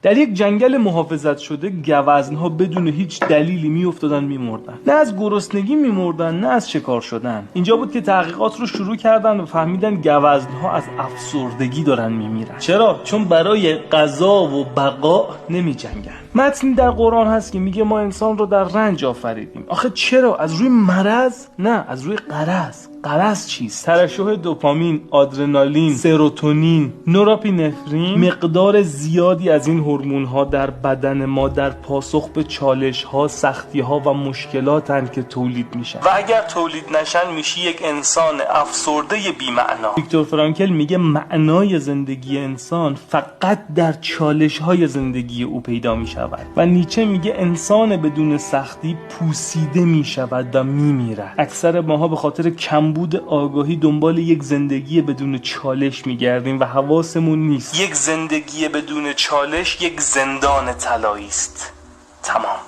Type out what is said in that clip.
در یک جنگل محافظت شده گوزن‌ها بدون هیچ دلیلی میافتادن میمردن. نه از گرسنگی میمردن نه از شکار شدن. اینجا بود که تحقیقات رو شروع کردن و فهمیدن گوزن‌ها از افسردگی دارن میمیرن. چرا؟ چون برای غذا و بقا نمیجنگن. متنی در قرآن هست که میگه ما انسان رو در رنج آفریدیم. آخه چرا؟ از روی مرض؟ نه، از روی غرض. غرض چیست؟ ترشح دوپامین، آدرنالین، سروتونین، نوراپینفرین، مقدار زیادی از این هورمون‌ها در بدن ما در پاسخ به چالش‌ها، سختی‌ها و مشکلاتن که تولید میشن و اگر تولید نشن میشی یک انسان افسرده بی‌معنا. ویکتور فرانکل میگه معنای زندگی انسان فقط در چالش‌های زندگی او پیدا میشود و نیچه میگه انسان بدون سختی پوسیده میشود و میمیرد. اکثر ماها به خاطر کمبود آگاهی دنبال یک زندگی بدون چالش میگردیم و حواسمون نیست یک زندگی بدون چالش یک زندان طلایی است. تمام.